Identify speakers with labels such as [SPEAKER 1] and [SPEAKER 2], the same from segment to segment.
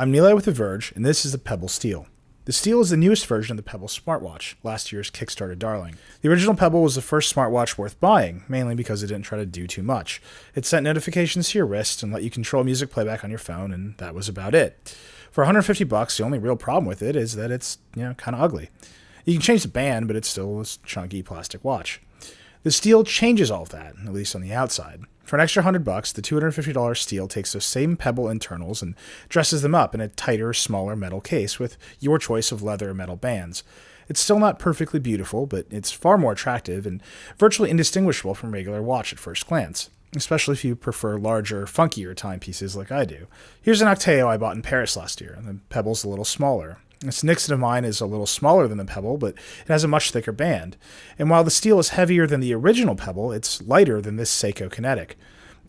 [SPEAKER 1] I'm Nilay with The Verge, and this is the Pebble Steel. The Steel is the newest version of the Pebble smartwatch, last year's Kickstarter darling. The original Pebble was the first smartwatch worth buying, mainly because it didn't try to do too much. It sent notifications to your wrist and let you control music playback on your phone, and that was about it. For $150, the only real problem with it is that it's, kind of ugly. You can change the band, but it's still this chunky plastic watch. The Steel changes all of that, at least on the outside. For an extra $100, the $250 Steel takes those same Pebble internals and dresses them up in a tighter, smaller metal case with your choice of leather or metal bands. It's still not perfectly beautiful, but it's far more attractive and virtually indistinguishable from a regular watch at first glance, especially if you prefer larger, funkier timepieces like I do. Here's an Octeo I bought in Paris last year, and the Pebble's a little smaller. This Nixon of mine is a little smaller than the Pebble, but it has a much thicker band. And while the Steel is heavier than the original Pebble, it's lighter than this Seiko Kinetic.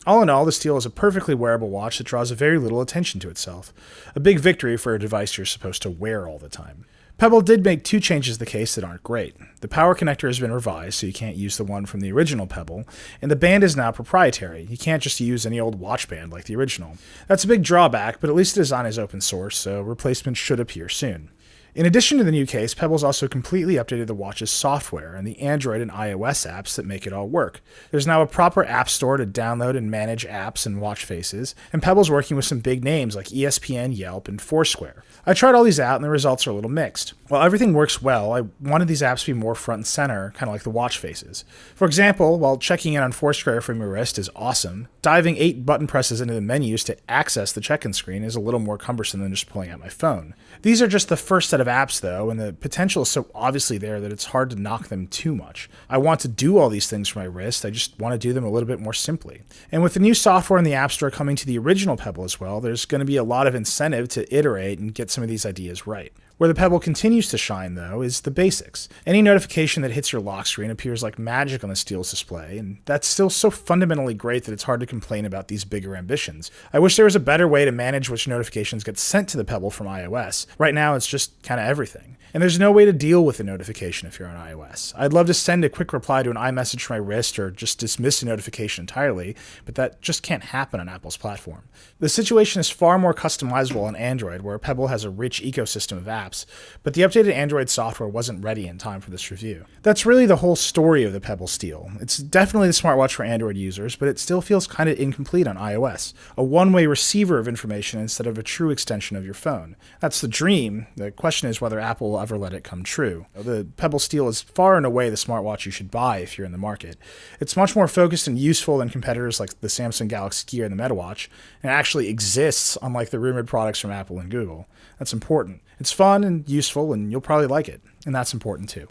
[SPEAKER 1] All in all, the Steel is a perfectly wearable watch that draws very little attention to itself. A big victory for a device you're supposed to wear all the time. Pebble did make two changes to the case that aren't great. The power connector has been revised, so you can't use the one from the original Pebble, and the band is now proprietary. You can't just use any old watch band like the original. That's a big drawback, but at least the design is open source, so replacements should appear soon. In addition to the new case, Pebble's also completely updated the watch's software and the Android and iOS apps that make it all work. There's now a proper app store to download and manage apps and watch faces, and Pebble's working with some big names like ESPN, Yelp, and Foursquare. I tried all these out and the results are a little mixed. While everything works well, I wanted these apps to be more front and center, kind of like the watch faces. For example, while checking in on Foursquare from your wrist is awesome, diving 8 button presses into the menus to access the check-in screen is a little more cumbersome than just pulling out my phone. These are just the first set of apps though, and the potential is so obviously there that it's hard to knock them too much. I want to do all these things for my wrist, I just want to do them a little bit more simply. And with the new software in the App Store coming to the original Pebble as well, there's going to be a lot of incentive to iterate and get some of these ideas right. Where the Pebble continues to shine, though, is the basics. Any notification that hits your lock screen appears like magic on the Steel's display, and that's still so fundamentally great that it's hard to complain about these bigger ambitions. I wish there was a better way to manage which notifications get sent to the Pebble from iOS. Right now, it's just kind of everything. And there's no way to deal with a notification if you're on iOS. I'd love to send a quick reply to an iMessage from my wrist or just dismiss a notification entirely, but that just can't happen on Apple's platform. The situation is far more customizable on Android, where Pebble has a rich ecosystem of apps, but the updated Android software wasn't ready in time for this review. That's really the whole story of the Pebble Steel. It's definitely the smartwatch for Android users, but it still feels kind of incomplete on iOS. A one-way receiver of information instead of a true extension of your phone. That's the dream. The question is whether Apple will ever let it come true. The Pebble Steel is far and away the smartwatch you should buy if you're in the market. It's much more focused and useful than competitors like the Samsung Galaxy Gear and the MetaWatch, and it actually exists unlike the rumored products from Apple and Google. That's important. It's fun and useful, and you'll probably like it, and that's important too.